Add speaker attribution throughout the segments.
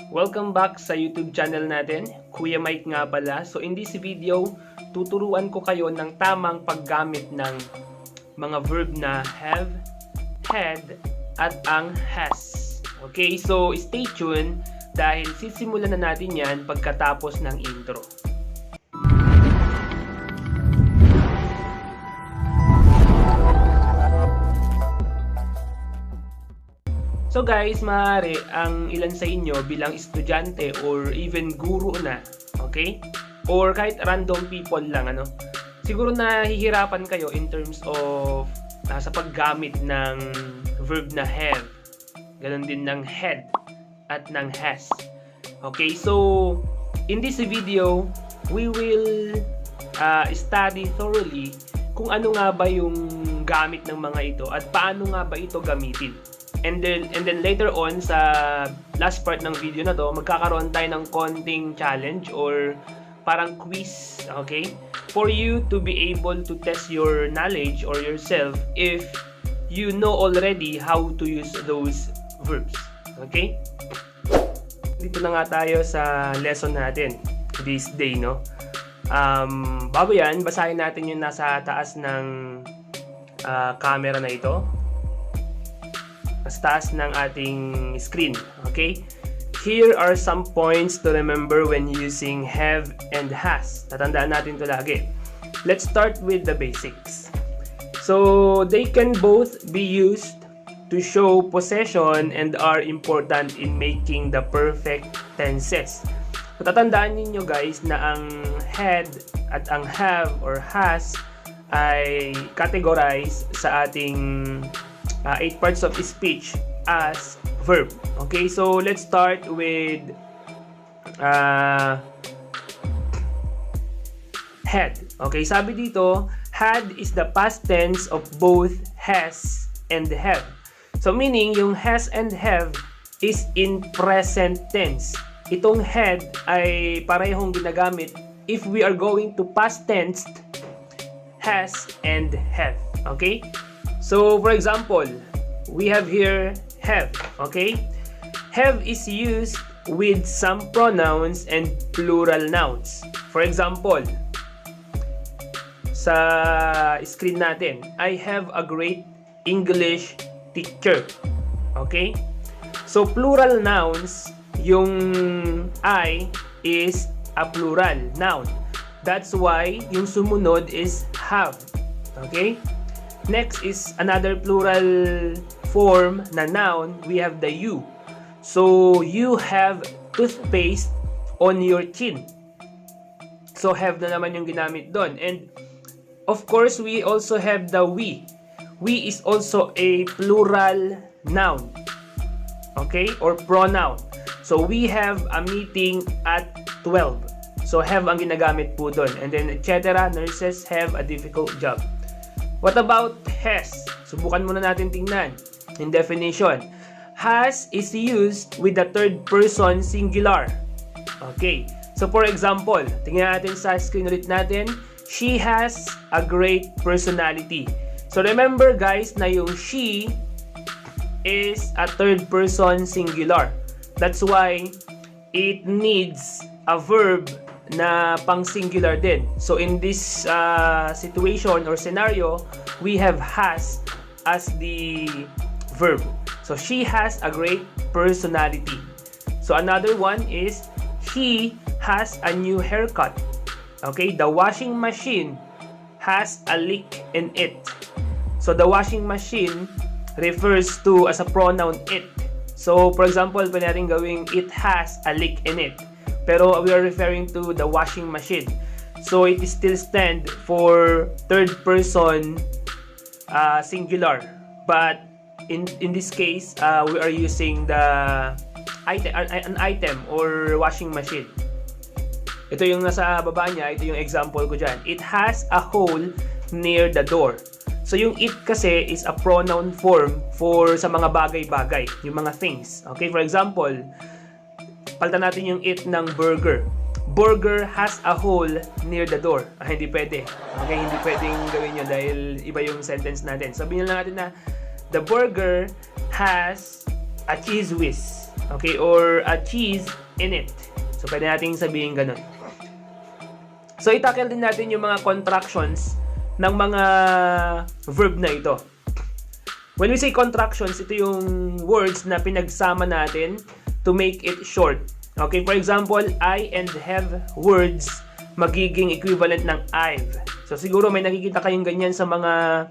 Speaker 1: Welcome back sa YouTube channel natin. Kuya Mhike nga pala. So in this video, tuturuan ko kayo ng tamang paggamit ng mga verb na have, had, at ang has. Okay, so stay tuned dahil sisimulan na natin yan pagkatapos ng intro. So guys, maaari ang ilan sa inyo bilang estudyante or even guro na, okay? Or kahit random people lang, siguro nahihirapan kayo in terms of sa paggamit ng verb na have. Ganon din ng had at ng has. Okay, so in this video, we will study thoroughly kung ano nga ba yung gamit ng mga ito at paano nga ba ito gamitin. And then later on sa last part ng video na to, magkakaroon tayo ng konting challenge or parang quiz, okay? For you to be able to test your knowledge or yourself if you know already how to use those verbs, okay? Dito na nga tayo sa lesson natin this day, no? Bago yan, basahin natin yung nasa taas ng camera na ito. Sa taas ng ating screen, okay? Here are some points to remember when using have and has. Tatandaan natin ito lagi. Let's start with the basics. So, they can both be used to show possession and are important in making the perfect tenses. So, tatandaan ninyo guys na ang had at ang have or has ay categorize sa ating 8 parts of speech as verb. Okay, so let's start with had. Okay, sabi dito, had is the past tense of both has and have. So meaning, yung has and have is in present tense. Itong had ay parehong ginagamit if we are going to past tense has and have. Okay? So, for example, we have here have, okay? Have is used with some pronouns and plural nouns. For example, sa screen natin, I have a great English teacher. Okay? So, plural nouns, yung I is a plural noun. That's why yung sumunod is have. Okay? Next is another plural form na noun. We have the you. So, you have toothpaste on your chin. So, have na naman yung ginamit doon. And, of course, we also have the we. We is also a plural noun. Okay? Or pronoun. So, we have a meeting at 12. So, have ang ginagamit po doon. And then, etc. Nurses have a difficult job. What about has? Subukan muna natin tingnan. In definition, has is used with the third person singular. Okay. So for example, tingnan natin sa screen ulit natin. She has a great personality. So remember guys na yung she is a third person singular. That's why it needs a verb na pang singular din. So in this situation or scenario, we have has as the verb. So she has a great personality. So another one is he has a new haircut. Okay, the washing machine has a leak in it. So the washing machine refers to as a pronoun it. So for example, pwede natin gawing it has a leak in it. Pero we are referring to the washing machine. So it is still stand for third person singular. But in this case, we are using the an item or washing machine. Ito yung nasa baba niya, ito yung example ko dyan. It has a hole near the door. So yung it kasi is a pronoun form for sa mga bagay-bagay, yung mga things. Okay, for example, palitan natin yung it ng burger. Burger has a hole near the door. Hindi pwede. Okay, hindi pwedeng gawin yun dahil iba yung sentence natin. Sabihin lang natin na the burger has a cheese whiz. Okay, or a cheese in it. So, pwede natin sabihin ganun. So, itackle din natin yung mga contractions ng mga verb na ito. When we say contractions, ito yung words na pinagsama natin to make it short. Okay, for example, I and have words magiging equivalent ng I've. So, siguro may nakikita kayong ganyan sa mga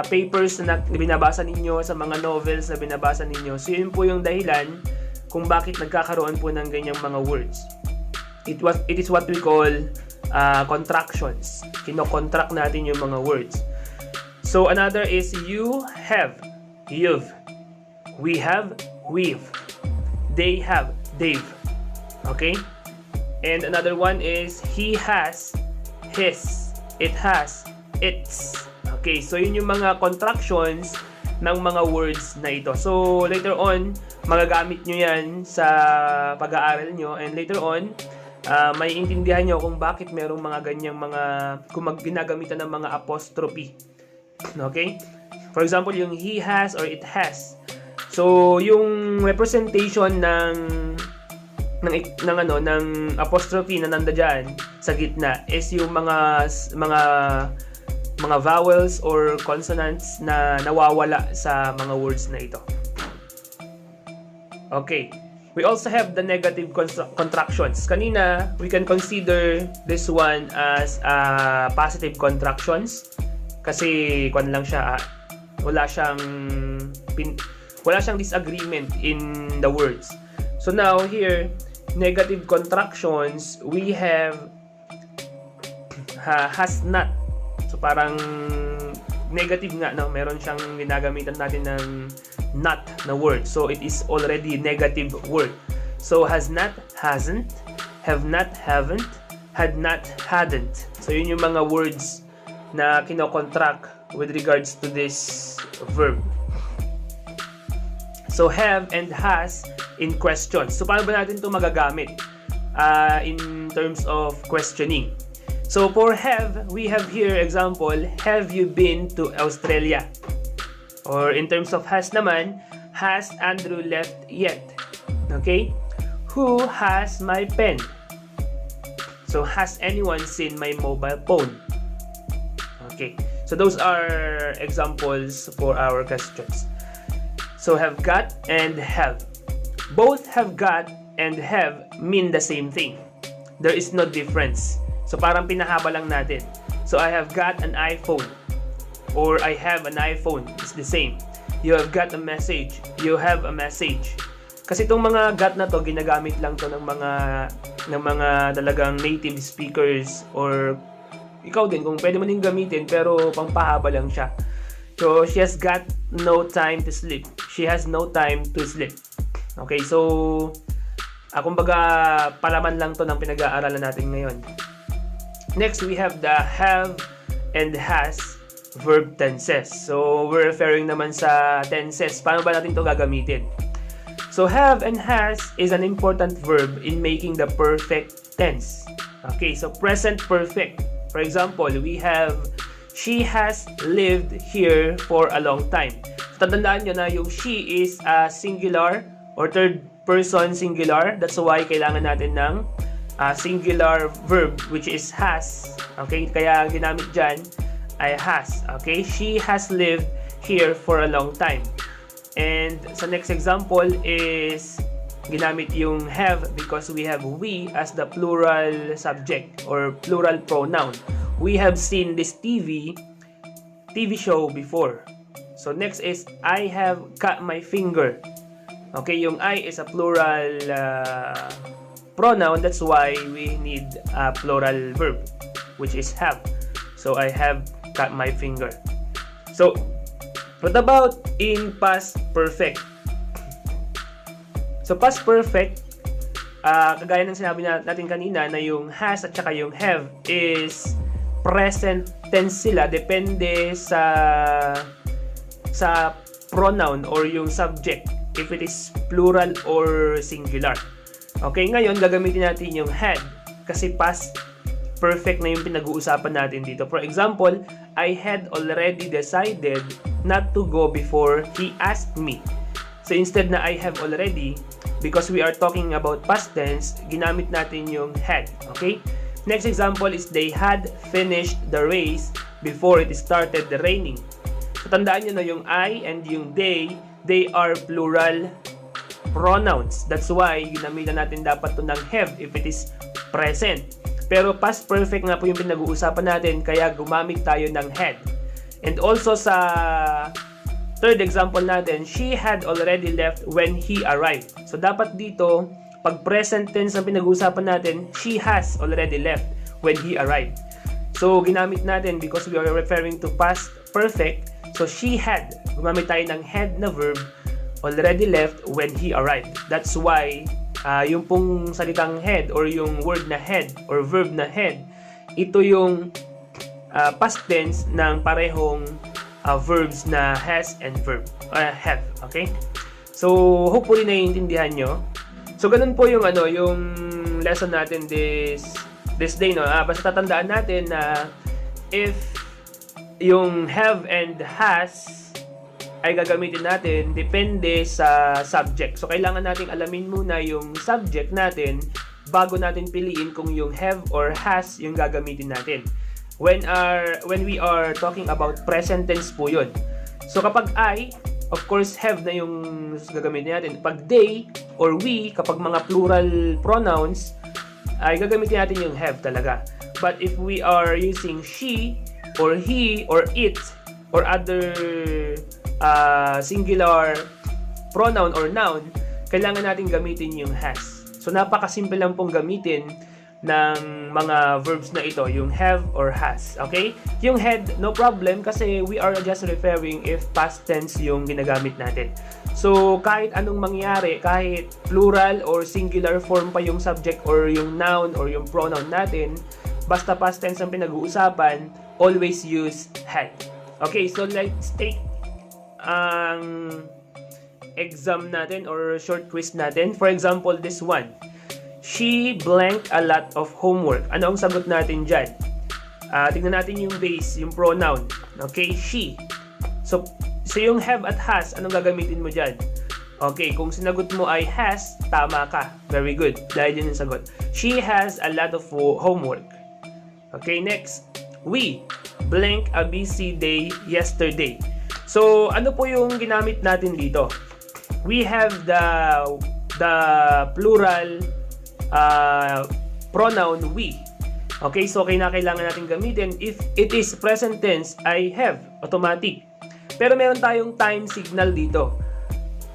Speaker 1: papers na binabasa ninyo, sa mga novels na binabasa ninyo. So, yun po yung dahilan kung bakit nagkakaroon po ng ganyang mga words. It is what we call contractions. Kino-contract natin yung mga words. So, another is you have, you've. We have, we've. They have, they've. Okay? And another one is he has, his. It has, its. Okay, so yun yung mga contractions ng mga words na ito. So, later on, magagamit nyo yan sa pag-aaral nyo. And later on, may intindihan nyo kung bakit merong mga ganyang mga, kung ginagamitan ng mga apostrophe. Okay? For example, yung he has or it has. So, yung representation ng apostrophe na nandiyan sa gitna is yung mga vowels or consonants na nawawala sa mga words na ito. Okay. We also have the negative contractions. Kanina, we can consider this one as positive contractions. Kasi lang siya, wala siyang disagreement in the words. So now here, negative contractions, we have has not. So parang negative nga, no? Meron siyang ginagamitan natin ng not na word. So it is already negative word. So has not, hasn't, have not, haven't, had not, hadn't. So yun yung mga words na kino-contract with regards to this verb. So have and has in questions. So paano ba natin ito magagamit in terms of questioning? So for have, we have here example, have you been to Australia? Or in terms of has naman, has Andrew left yet? Okay? Who has my pen? So has anyone seen my mobile phone? Okay. So those are examples for our questions. So have got and have. Both have got and have mean the same thing. There is no difference. So parang pinahaba lang natin. So I have got an iPhone. Or I have an iPhone. It's the same. You have got a message. You have a message. Kasi itong mga got na to, ginagamit lang to ng mga talagang native speakers or ikaw din, kung pwede mo din gamitin, pero pangpahaba lang siya. So, she has got no time to sleep. She has no time to sleep. Okay, so, kumbaga, palaman lang to ng pinag-aaralan natin ngayon. Next, we have the have and has verb tenses. So, we're referring naman sa tenses. Paano ba natin to gagamitin? So, have and has is an important verb in making the perfect tense. Okay, so present perfect. For example, we have, she has lived here for a long time. So, tandaan nyo na yung she is a singular or third person singular. That's why kailangan natin ng singular verb which is has. Okay, kaya ginamit dyan ay has. Okay, she has lived here for a long time. And sa next example is ginamit yung have because we have we as the plural subject or plural pronoun. We have seen this TV show before. So next is I have cut my finger. Okay, yung I is a plural pronoun. That's why we need a plural verb which is have. So I have cut my finger. So what about in past perfect? So past perfect, kagaya ng sinabi natin kanina na yung has at saka yung have is present tense sila, depende sa pronoun or yung subject, if it is plural or singular. Okay, ngayon gagamitin natin yung had kasi past perfect na yung pinag-uusapan natin dito. For example, I had already decided not to go before he asked me. So instead na I have already, because we are talking about past tense, ginamit natin yung had. Okay? Next example is they had finished the race before it started raining. So tandaan nyo na yung I and yung they are plural pronouns. That's why ginamitan natin dapat to ng have if it is present. Pero past perfect nga po yung pinag-uusapan natin, kaya gumamit tayo ng had. And also sa third example natin, she had already left when he arrived. So dapat dito, pag present tense ang pinag-uusapan natin, she has already left when he arrived. So ginamit natin because we are referring to past perfect. So she had, gumamit tayo ng had na verb, already left when he arrived. That's why yung pong salitang had or yung word na had or verb na had, ito yung past tense ng parehong verbs na has and have. Okay? So hopefully naiintindihan nyo. So ganun po yung yung lesson natin this day, no. Basta tatandaan natin na if yung have and has ay gagamitin natin depende sa subject. So kailangan nating alamin muna yung subject natin bago natin piliin kung yung have or has yung gagamitin natin. When we are talking about present tense po yun. So kapag I, of course, have na yung gagamitin natin. Pag they or we, kapag mga plural pronouns, ay gagamitin natin yung have talaga. But if we are using she, or he, or it, or other singular pronoun or noun, kailangan natin gamitin yung has. So napakasimple lang pong gamitin ng mga verbs na ito, yung have or has. Okay? Yung had, no problem kasi we are just referring if past tense yung ginagamit natin. So kahit anong mangyari, kahit plural or singular form pa yung subject or yung noun or yung pronoun natin, basta past tense ang pinag-uusapan, always use had. Okay, so let's take ang exam natin or short quiz natin. For example, this one. She blank a lot of homework. Ano ang sagot natin dyan? Tignan natin yung base, yung pronoun. Okay, she. So yung have at has, anong gagamitin mo dyan? Okay, kung sinagot mo ay has, tama ka. Very good. Dahil yun yung sagot. She has a lot of homework. Okay, next. We blank a busy day yesterday. So, ano po yung ginamit natin dito? We have the plural pronoun we. Okay, so kailangan natin gamitin. If it is present tense, I have, automatic. Pero meron tayong time signal dito.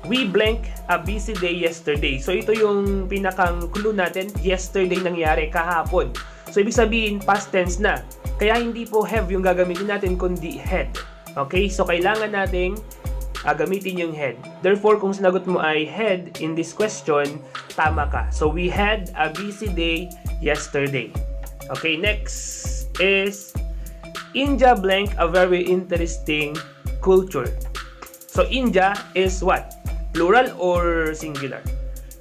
Speaker 1: We blank a busy day yesterday. So ito yung pinakang clue natin, yesterday nangyari, kahapon. So ibig sabihin, past tense na. Kaya hindi po have yung gagamitin natin, kundi had. Okay, so kailangan nating gamitin yung had. Therefore, kung sinagot mo ay had in this question, tama ka. So we had a busy day yesterday. Okay, next is India blank a very interesting culture. So India is what? Plural or singular?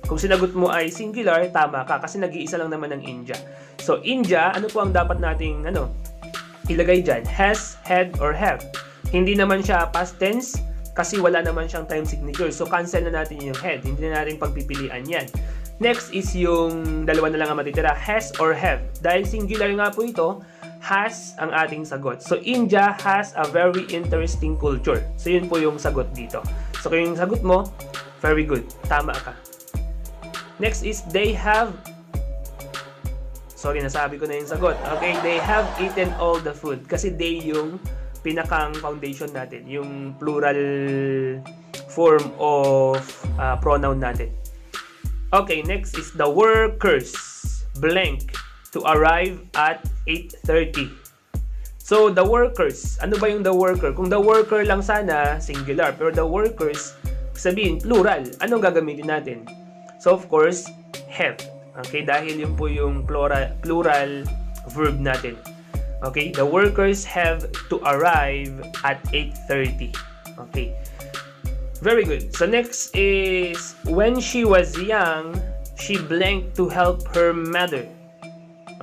Speaker 1: Kung sinagot mo ay singular, tama ka kasi nag-iisa lang naman ng India. So India, ano po ang dapat nating ilagay dyan? Has, had, or have. Hindi naman siya past tense kasi wala naman siyang time signature. So cancel na natin yung had. Hindi na natin pagpipilian yan. Next is yung dalawa na lang ang matitira, has or have. Dahil singular nga po ito, has ang ating sagot. So India has a very interesting culture. So yun po yung sagot dito. So kung yung sagot mo, very good. Tama ka. Next is they have, sorry, nasabi ko na yung sagot. Okay, they have eaten all the food. Kasi they yung pinakang foundation natin. Yung plural form of pronoun natin. Okay, next is the workers blank to arrive at 8:30. So, the workers. Ano ba yung the worker? Kung the worker lang sana, singular. Pero the workers, sabihin, plural. Anong gagamitin natin? So, of course, have. Okay, dahil yun po yung plural verb natin. Okay, the workers have to arrive at 8:30. Okay. Very good. So next is when she was young, she blanked to help her mother.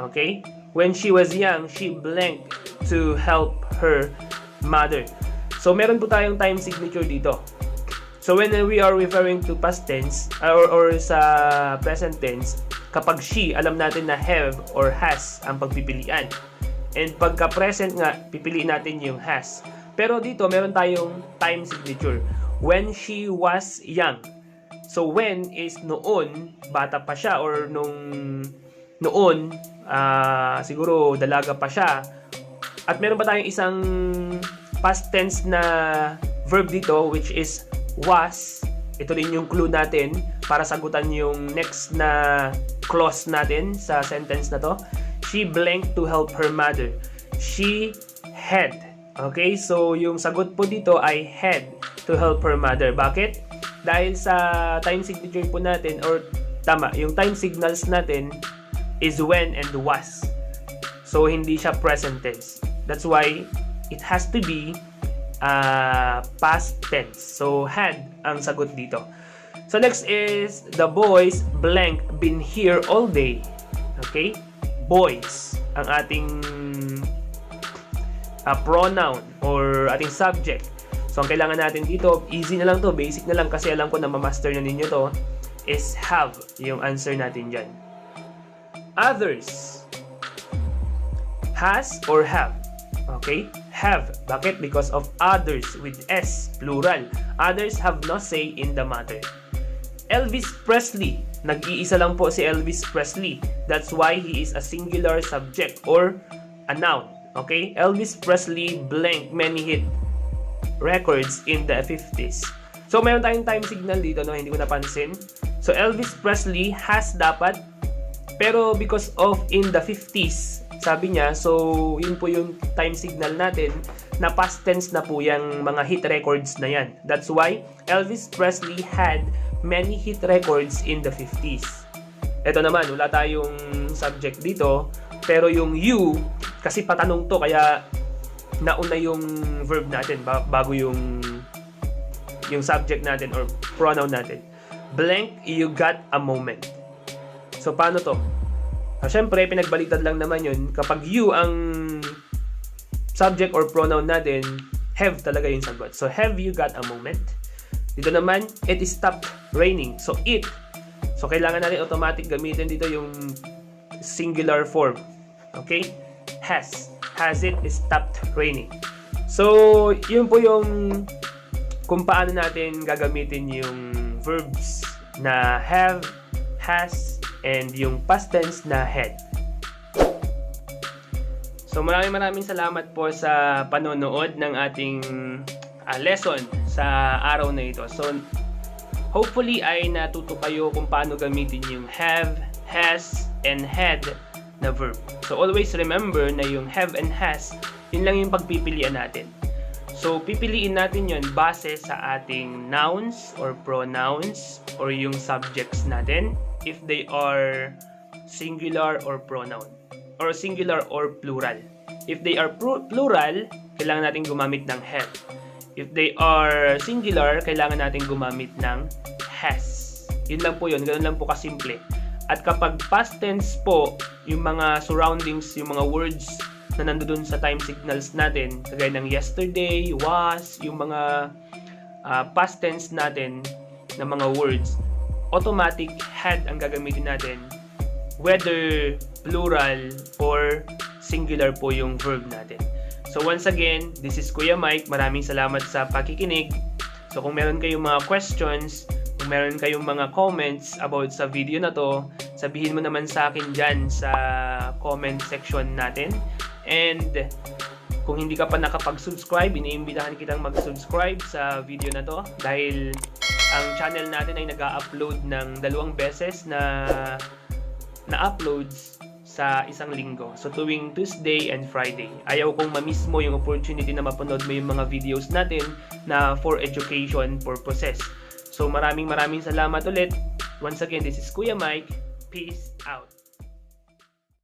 Speaker 1: Okay? When she was young, she blanked to help her mother. So meron po tayong time signature dito. So when we are referring to past tense or sa present tense, kapag she, alam natin na have or has ang pagpipilian. And pagka present nga, pipiliin natin yung has. Pero dito, meron tayong time signature. When she was young. So when is noon, bata pa siya, or noon, siguro dalaga pa siya. At meron pa tayong isang past tense na verb dito, which is was. Ito rin yung clue natin para sagutan yung next na clause natin sa sentence na to. She blanked to help her mother. She had. Okay, so yung sagot po dito ay had to help her mother. Bakit? Dahil sa time signature po natin, or tama, yung time signals natin is when and was. So hindi siya present tense. That's why it has to be past tense. So had ang sagot dito. So next is the boys blank been here all day. Okay? Boys ang ating pronoun or ating subject. So ang kailangan natin dito, easy na lang to, basic na lang kasi alam ko na ma-master na ninyo to, is have yung answer natin dyan. Others. Has or have. Okay? Have. Bakit? Because of others with S, plural. Others have no say in the matter. Elvis Presley. Nag-iisa lang po si Elvis Presley. That's why he is a singular subject or a noun. Okay? Elvis Presley blank many hit records in the 50s. So, mayroon tayong time signal dito, no? Hindi ko napansin. So, Elvis Presley has dapat, pero because of in the 50s, sabi niya, so, yun po yung time signal natin na past tense na po yung mga hit records na yan. That's why Elvis Presley had many hit records in the 50s. Ito naman, wala tayong subject dito, pero yung you, kasi patanong to, kaya nauna yung verb natin bago yung subject natin or pronoun natin. Blank, you got a moment. So, paano to? Siyempre, pinagbaliktad lang naman yun. Kapag you ang subject or pronoun natin, have talaga yung sagot. So, have you got a moment? Dito naman, it stopped raining. So, it. So, kailangan natin automatic gamitin dito yung singular form. Okay? Has. Has it stopped raining? So, yun po yung kung paano natin gagamitin yung verbs na have, has, and yung past tense na had. So maraming salamat po sa panonood ng ating lesson sa araw na ito. So hopefully ay natuto kayo kung paano gamitin yung have, has, and had na verb. So always remember na yung have and has, yun lang yung pagpipilian natin. So pipiliin natin yun base sa ating nouns or pronouns or yung subjects natin, if they are singular or pronoun, or singular or plural. If they are plural, kailangan natin gumamit ng have. If they are singular, kailangan natin gumamit ng has. Yun lang po yun, ganoon lang po kasimple. At kapag past tense po, yung mga surroundings, yung mga words na nandoon sa time signals natin, kagaya ng yesterday, was, yung mga past tense natin na mga words, automatic had ang gagamitin natin, whether plural or singular po yung verb natin. So once again, this is Kuya Mike. Maraming salamat sa pakikinig. So kung meron kayong mga questions, kung meron kayong mga comments about sa video na to, sabihin mo naman sa akin dyan sa comment section natin. And kung hindi ka pa nakapag-subscribe, iniimbitahan kitang mag-subscribe sa video na to dahil ang channel natin ay nag-upload ng 2 beses na uploads sa isang linggo. So tuwing Tuesday and Friday. Ayaw kong ma-miss mo yung opportunity na mapanood mo yung mga videos natin na for education purposes. So maraming salamat ulit. Once again, this is Kuya Mike. Peace out.